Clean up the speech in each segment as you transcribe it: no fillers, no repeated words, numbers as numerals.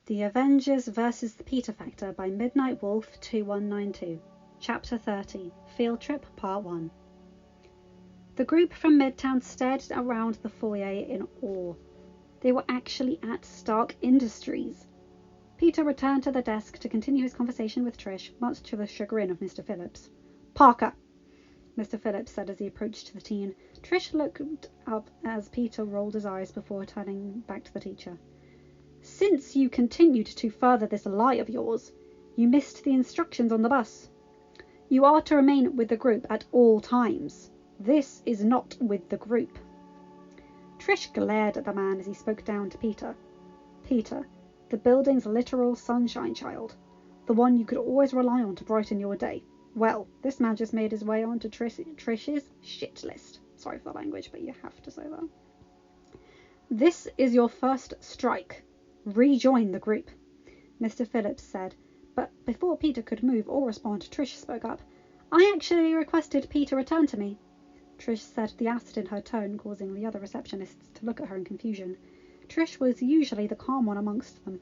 The Avengers vs. the Peter Factor by midnightwolf2192. Chapter 30. Field Trip Part 1. The group from Midtown stared around the foyer in awe. They were actually at Stark Industries. Peter returned to the desk to continue his conversation with Trish, much to the chagrin of Mr. Phillips. "Parker," Mr. Phillips said as he approached the teen. Trish looked up as Peter rolled his eyes before turning back to the teacher. "Since you continued to further this lie of yours, you missed the instructions on the bus. You are to remain with the group at all times. This is not with the group." Trish glared at the man as he spoke down to Peter. Peter, the building's literal sunshine child, the one you could always rely on to brighten your day. Well, this man just made his way onto Trish's shit list. Sorry for the language, but you have to say that. "This is your first strike. Rejoin the group," Mr. Phillips said, but before Peter could move or respond, Trish spoke up. "I actually requested Peter return to me." Trish said, the acid in her tone causing the other receptionists to look at her in confusion. Trish was usually the calm one amongst them.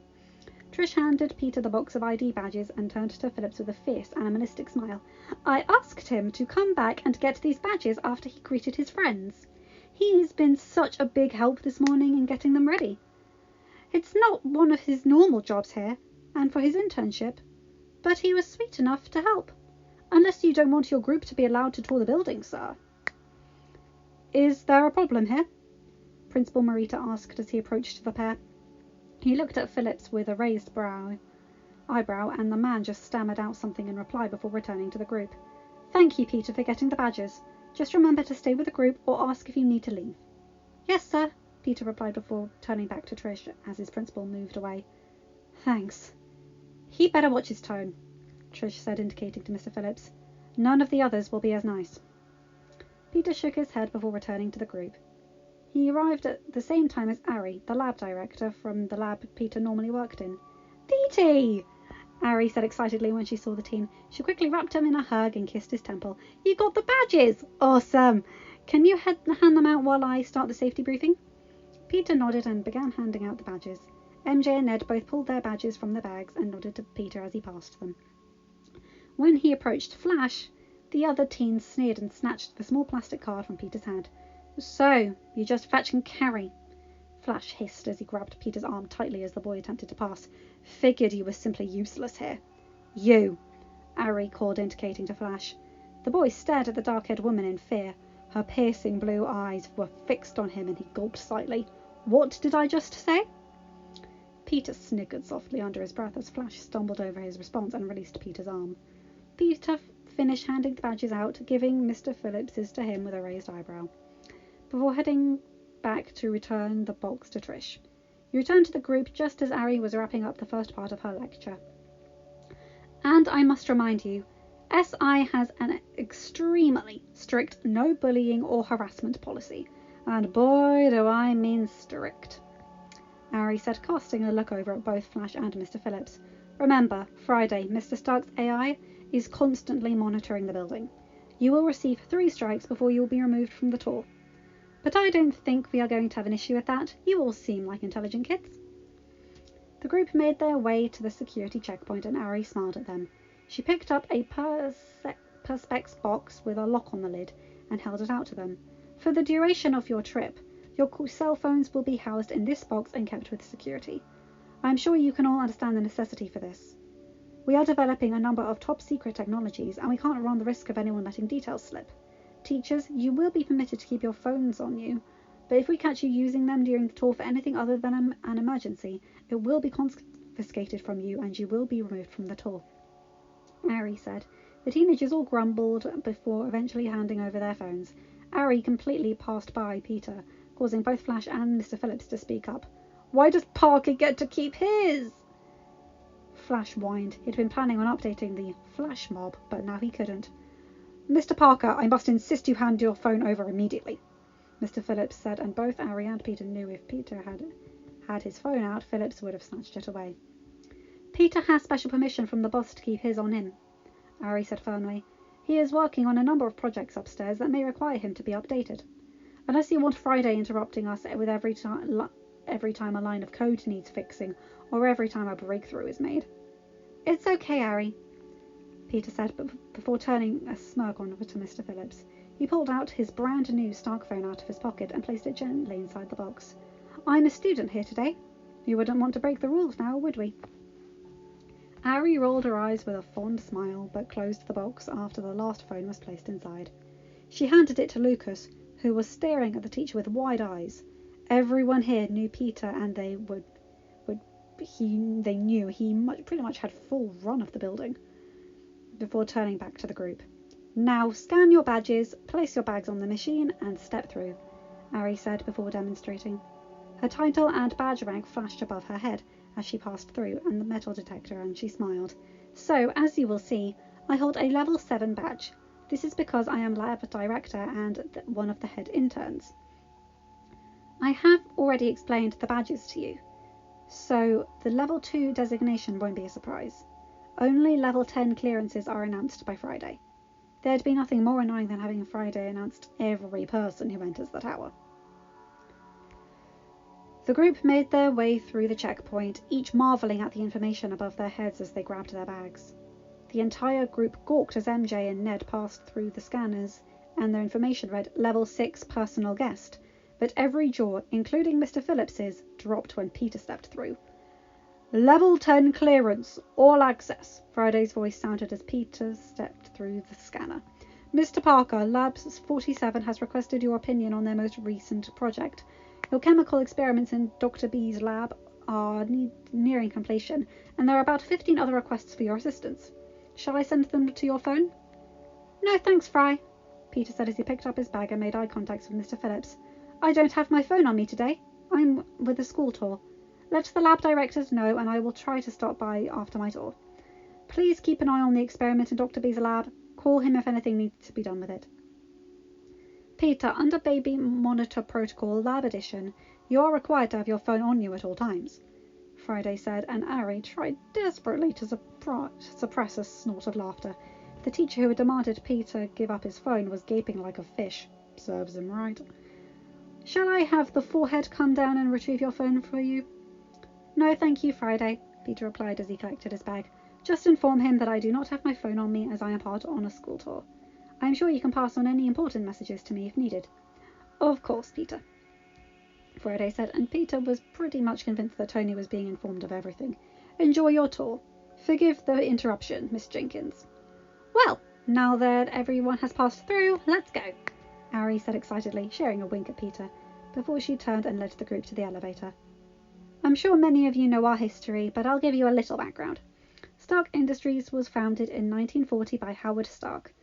Trish handed Peter the box of ID badges and turned to Phillips with a fierce, animalistic smile. "I asked him to come back and get these badges after he greeted his friends. He's been such a big help this morning in getting them ready. It's not one of his normal jobs here, and for his internship, but he was sweet enough to help. Unless you don't want your group to be allowed to tour the building, sir." "Is there a problem here?" Principal Morita asked as he approached the pair. He looked at Phillips with a raised eyebrow, and the man just stammered out something in reply before returning to the group. "Thank you, Peter, for getting the badges. Just remember to stay with the group or ask if you need to leave." "Yes, sir," Peter replied before turning back to Trish as his principal moved away. "Thanks. He'd better watch his tone," Trish said, indicating to Mr. Phillips. "None of the others will be as nice." Peter shook his head before returning to the group. He arrived at the same time as Ari, the lab director from the lab Peter normally worked in. "Petey!" Ari said excitedly when she saw the teen. She quickly wrapped him in a hug and kissed his temple. "You got the badges! Awesome! Can you hand them out while I start the safety briefing?" Peter nodded and began handing out the badges. MJ and Ned both pulled their badges from their bags and nodded to Peter as he passed them. When he approached Flash, the other teen sneered and snatched the small plastic card from Peter's hand. "So, you just fetch and carry," Flash hissed as he grabbed Peter's arm tightly as the boy attempted to pass. "Figured you were simply useless here." "You," Ari called, indicating to Flash. The boy stared at the dark-haired woman in fear. Her piercing blue eyes were fixed on him and he gulped slightly. "What did I just say?" Peter sniggered softly under his breath as Flash stumbled over his response and released Peter's arm. Peter finished handing the badges out, giving Mr. Phillips's to him with a raised eyebrow, before heading back to return the box to Trish. He returned to the group just as Ari was wrapping up the first part of her lecture. "And I must remind you, SI has an extremely strict no bullying or harassment policy. And boy, do I mean strict," Ari said, casting a look over at both Flash and Mr. Phillips. "Remember, Friday, Mr. Stark's AI is constantly monitoring the building. You will receive 3 strikes before you will be removed from the tour. But I don't think we are going to have an issue with that. You all seem like intelligent kids." The group made their way to the security checkpoint and Ari smiled at them. She picked up a Perspex box with a lock on the lid and held it out to them. "For the duration of your trip, your cell phones will be housed in this box and kept with security. I am sure you can all understand the necessity for this. We are developing a number of top-secret technologies and we can't run the risk of anyone letting details slip. Teachers, you will be permitted to keep your phones on you, but if we catch you using them during the tour for anything other than an emergency, it will be confiscated from you and you will be removed from the tour," Ari said. The teenagers all grumbled before eventually handing over their phones. Ari completely passed by Peter, causing both Flash and Mr. Phillips to speak up. "Why does Parker get to keep his?" Flash whined. He'd been planning on updating the Flash mob, but now he couldn't. "Mr. Parker, I must insist you hand your phone over immediately," Mr. Phillips said, and both Ari and Peter knew if Peter had his phone out, Phillips would have snatched it away. "Peter has special permission from the boss to keep his on him," Ari said firmly. "He is working on a number of projects upstairs that may require him to be updated. Unless you want Friday interrupting us with every every time a line of code needs fixing or every time a breakthrough is made. It's okay, Harry, Peter said, but before turning a smirk on to Mr. Phillips. He pulled out his brand new Stark phone out of his pocket and placed it gently inside the box. I'm a student here today. You wouldn't want to break the rules now, would we? Harry rolled her eyes with a fond smile, but closed the box after the last phone was placed inside. She handed it to Lucas, who was staring at the teacher with wide eyes. Everyone here knew Peter, and they knew he pretty much had full run of the building. Before turning back to the group. Now scan your badges, place your bags on the machine, and step through, Ari said before demonstrating. Her title and badge rank flashed above her head as she passed through and the metal detector, and she smiled. So, as you will see, I hold a level 7 badge. This is because I am lab director and one of the head interns. I have already explained the badges to you, so the level 2 designation won't be a surprise. Only level 10 clearances are announced by Friday. There'd be nothing more annoying than having Friday announced every person who enters the tower. The group made their way through the checkpoint, each marvelling at the information above their heads as they grabbed their bags. The entire group gawked as MJ and Ned passed through the scanners, and their information read Level 6 Personal Guest, but every jaw, including Mr. Phillips's, dropped when Peter stepped through. Level 10 clearance, all access, Friday's voice sounded as Peter stepped through the scanner. Mr. Parker, Labs 47 has requested your opinion on their most recent project. Your chemical experiments in Dr. B's lab are nearing completion, and there are about 15 other requests for your assistance. Shall I send them to your phone? No, thanks, Fry, Peter said as he picked up his bag and made eye contact with Mr. Phillips. I don't have my phone on me today. I'm with a school tour. Let the lab directors know, and I will try to stop by after my tour. Please keep an eye on the experiment in Dr. B's lab. Call him if anything needs to be done with it. Peter, under Baby Monitor Protocol Lab Edition, you are required to have your phone on you at all times, Friday said, and Ari tried desperately to suppress a snort of laughter. The teacher who had demanded Peter give up his phone was gaping like a fish. Serves him right. Shall I have the forehead come down and retrieve your phone for you? No, thank you, Friday, Peter replied as he collected his bag. Just inform him that I do not have my phone on me as I am part on a school tour. I am sure you can pass on any important messages to me if needed. Of course, Peter, Friday said, and Peter was pretty much convinced that Tony was being informed of everything. Enjoy your tour. Forgive the interruption, Miss Jenkins. Well, now that everyone has passed through, let's go, Ari said excitedly, sharing a wink at Peter, before she turned and led the group to the elevator. I'm sure many of you know our history, but I'll give you a little background. Stark Industries was founded in 1940 by Howard Stark.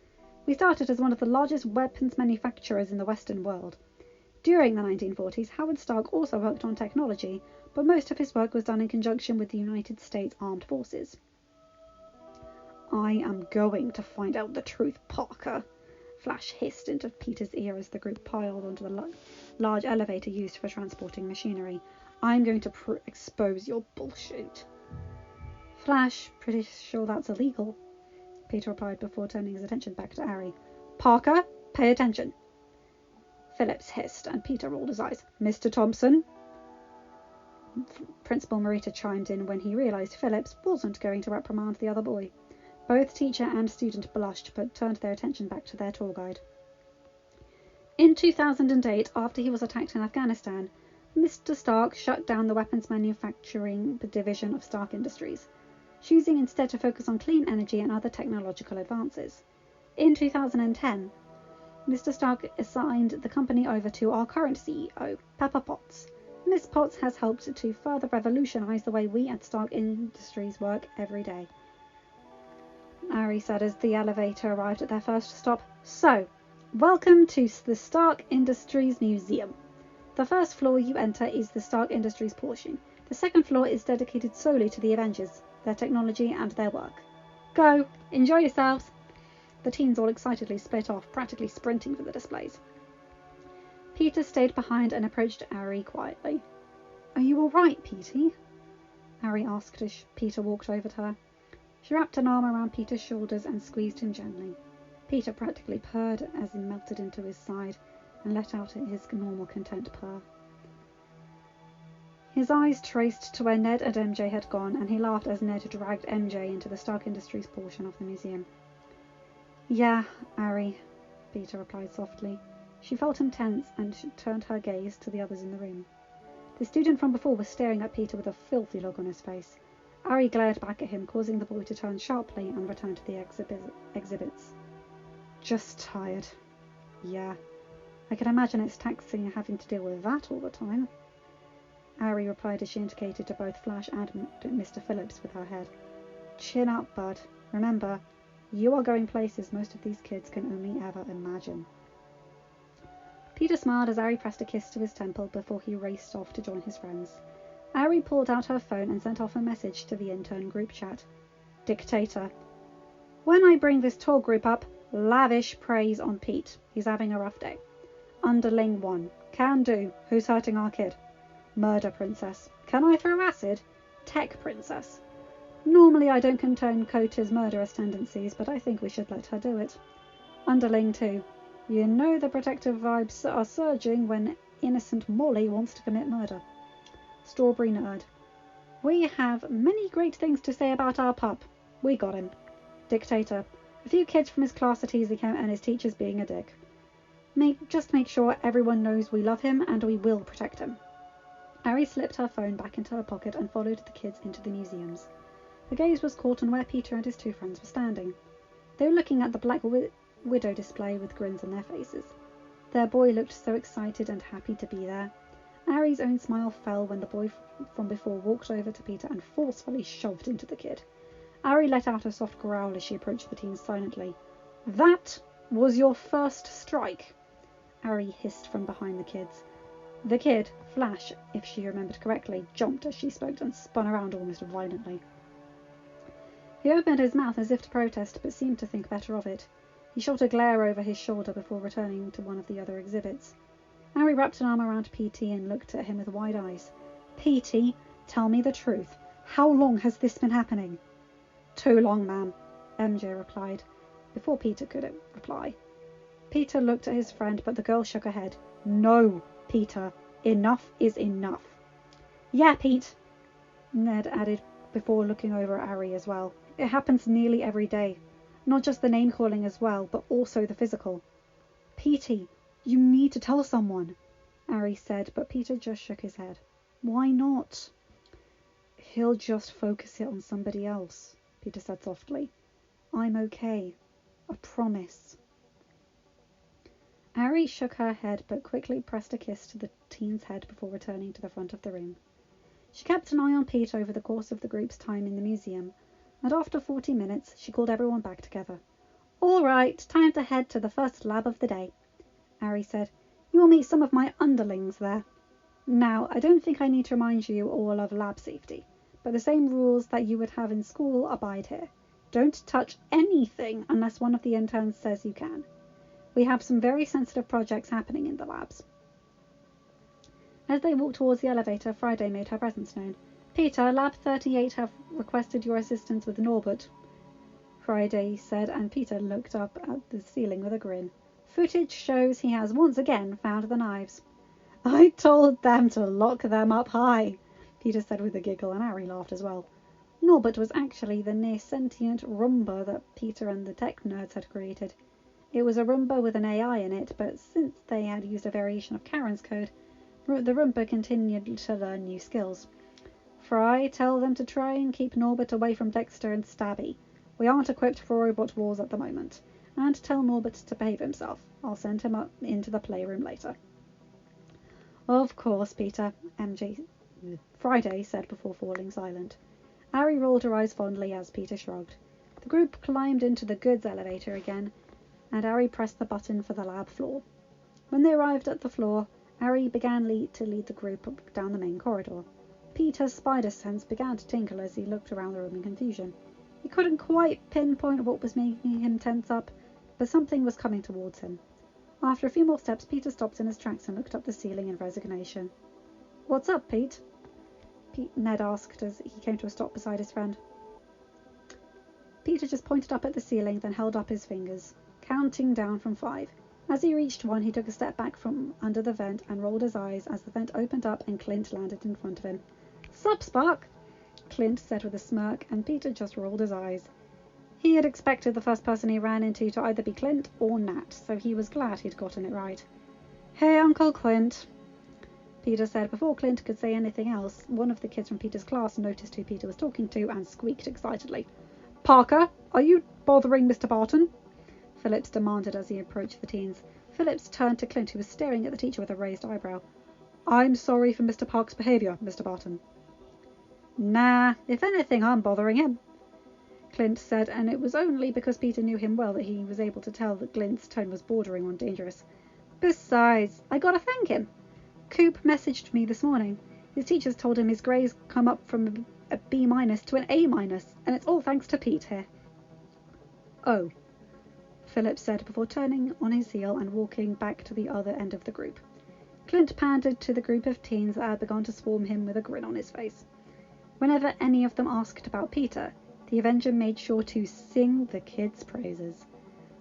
We started as one of the largest weapons manufacturers in the Western world. During the 1940s, Howard Stark also worked on technology, but most of his work was done in conjunction with the United States Armed Forces. I am going to find out the truth, Parker, Flash hissed into Peter's ear as the group piled onto the large elevator used for transporting machinery. I'm going to expose your bullshit. Flash, pretty sure that's illegal, Peter replied before turning his attention back to Harry. Parker, pay attention. Phillips hissed, and Peter rolled his eyes. Mr. Thompson? Principal Morita chimed in when he realised Phillips wasn't going to reprimand the other boy. Both teacher and student blushed, but turned their attention back to their tour guide. In 2008, after he was attacked in Afghanistan, Mr. Stark shut down the weapons manufacturing division of Stark Industries, choosing instead to focus on clean energy and other technological advances. In 2010, Mr. Stark assigned the company over to our current CEO, Pepper Potts. Miss Potts has helped to further revolutionize the way we at Stark Industries work every day, Ari said as the elevator arrived at their first stop. So, welcome to the Stark Industries Museum. The first floor you enter is the Stark Industries portion. The second floor is dedicated solely to the Avengers, their technology and their work. Go! Enjoy yourselves! The teens all excitedly split off, practically sprinting for the displays. Peter stayed behind and approached Ari quietly. Are you all right, Petey? Ari asked as Peter walked over to her. She wrapped an arm around Peter's shoulders and squeezed him gently. Peter practically purred as he melted into his side and let out his normal content purr. His eyes traced to where Ned and MJ had gone, and he laughed as Ned dragged MJ into the Stark Industries portion of the museum. Yeah, Ari, Peter replied softly. She felt him tense and turned her gaze to the others in the room. The student from before was staring at Peter with a filthy look on his face. Ari glared back at him, causing the boy to turn sharply and return to the exhibits. Just tired. Yeah, I can imagine it's taxing having to deal with that all the time. Ari replied as she indicated to both Flash and Mr. Phillips with her head. Chin up, bud. Remember, you are going places most of these kids can only ever imagine. Peter smiled as Ari pressed a kiss to his temple before he raced off to join his friends. Ari pulled out her phone and sent off a message to the intern group chat. Dictator. When I bring this tour group up, lavish praise on Pete. He's having a rough day. Underling 1. Can do. Who's hurting our kid? Murder Princess. Can I throw acid? Tech Princess. Normally I don't condone Cota's murderous tendencies, but I think we should let her do it. Underling 2. You know the protective vibes are surging when innocent Molly wants to commit murder. Strawberry Nerd. We have many great things to say about our pup. We got him. Dictator. A few kids from his class are teasing him and his teacher's being a dick. Just make sure everyone knows we love him and we will protect him. Ari slipped her phone back into her pocket and followed the kids into the museums. Her gaze was caught on where Peter and his two friends were standing. They were looking at the Black Widow display with grins on their faces. Their boy looked so excited and happy to be there. Ari's own smile fell when the boy from before walked over to Peter and forcefully shoved into the kid. Ari let out a soft growl as she approached the teens silently. That was your first strike, Ari hissed from behind the kids. The kid, Flash, if she remembered correctly, jumped as she spoke and spun around almost violently. He opened his mouth as if to protest, but seemed to think better of it. He shot a glare over his shoulder before returning to one of the other exhibits. Ari wrapped an arm around P.T. and looked at him with wide eyes. P.T., tell me the truth. How long has this been happening? Too long, ma'am, MJ replied, before Peter could reply. Peter looked at his friend, but the girl shook her head. No, Peter, enough is enough. Yeah, Pete, Ned added before looking over at Ari as well. It happens nearly every day. Not just the name-calling as well, but also the physical. Petey, you need to tell someone, Ari said, but Peter just shook his head. Why not? He'll just focus it on somebody else, Peter said softly. I'm okay. I promise. Ari shook her head, but quickly pressed a kiss to the teen's head before returning to the front of the room. She kept an eye on Pete over the course of the group's time in the museum, and after 40 minutes, she called everyone back together. All right, time to head to the first lab of the day, Ari said. You will meet some of my underlings there. Now, I don't think I need to remind you all of lab safety, but the same rules that you would have in school abide here. Don't touch anything unless one of the interns says you can. We have some very sensitive projects happening in the labs. As they walked towards the elevator, Friday made her presence known. Peter, Lab 38 have requested your assistance with Norbert, Friday said, and Peter looked up at the ceiling with a grin. Footage shows he has once again found the knives. I told them to lock them up high, Peter said with a giggle, and Ari laughed as well. Norbert was actually the near-sentient Roomba that Peter and the tech nerds had created. It was a Roomba with an AI in it, but since they had used a variation of Karen's code, the Roomba continued to learn new skills. Fry, tell them to try and keep Norbert away from Dexter and Stabby. We aren't equipped for robot wars at the moment. And tell Norbert to behave himself. I'll send him up into the playroom later. Of course, Peter, Friday said before falling silent. Ari rolled her eyes fondly as Peter shrugged. The group climbed into the goods elevator again, and Ari pressed the button for the lab floor. When they arrived at the floor, Ari began to lead the group down the main corridor. Peter's spider sense began to tinkle as he looked around the room in confusion. He couldn't quite pinpoint what was making him tense up, but something was coming towards him. After a few more steps, Peter stopped in his tracks and looked up the ceiling in resignation. What's up, Pete? Ned asked as he came to a stop beside his friend. Peter just pointed up at the ceiling, then held up his fingers, counting down from 5. As he reached one, he took a step back from under the vent and rolled his eyes as the vent opened up and Clint landed in front of him. "Sup, Spark?" Clint said with a smirk, and Peter just rolled his eyes. He had expected the first person he ran into to either be Clint or Nat, so he was glad he'd gotten it right. "Hey, Uncle Clint," Peter said. Before Clint could say anything else, one of the kids from Peter's class noticed who Peter was talking to and squeaked excitedly. "Parker, are you bothering Mr. Barton?" Phillips demanded as he approached the teens. Phillips turned to Clint, who was staring at the teacher with a raised eyebrow. "I'm sorry for Mr. Park's behaviour, Mr. Barton." "Nah, if anything, I'm bothering him," Clint said, and it was only because Peter knew him well that he was able to tell that Clint's tone was bordering on dangerous. "Besides, I gotta thank him. Coop messaged me this morning. His teachers told him his grades come up from a B- to an A-, and it's all thanks to Pete here." "Oh," Phillips said before turning on his heel and walking back to the other end of the group. Clint pandered to the group of teens that had begun to swarm him with a grin on his face. Whenever any of them asked about Peter, the Avenger made sure to sing the kids' praises.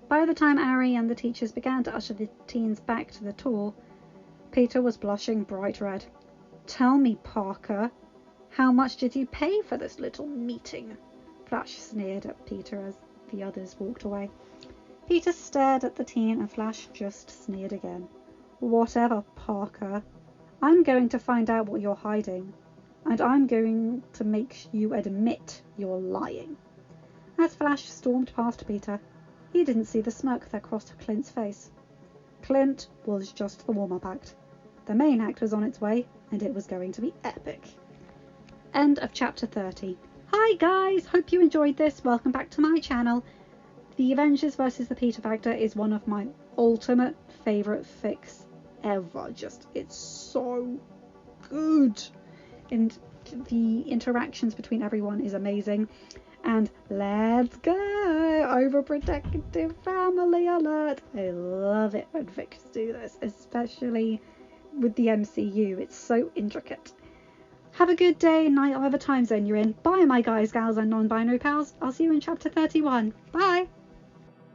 By the time Ari and the teachers began to usher the teens back to the tour, Peter was blushing bright red. "Tell me, Parker, how much did you pay for this little meeting?" Flash sneered at Peter as the others walked away. Peter stared at the teen and Flash just sneered again. "Whatever, Parker. I'm going to find out what you're hiding, and I'm going to make you admit you're lying." As Flash stormed past Peter, he didn't see the smirk that crossed Clint's face. Clint was just the warm-up act. The main act was on its way, and it was going to be epic. End of chapter 30. Hi guys, hope you enjoyed this. Welcome back to my channel. The Avengers vs. the Peter Factor is one of my ultimate favourite fics ever. It's so good. And the interactions between everyone is amazing. And let's go! Overprotective family alert! I love it when fics do this, especially with the MCU. It's so intricate. Have a good day, night, whatever time zone you're in. Bye, my guys, gals, and non-binary pals. I'll see you in chapter 31. Bye!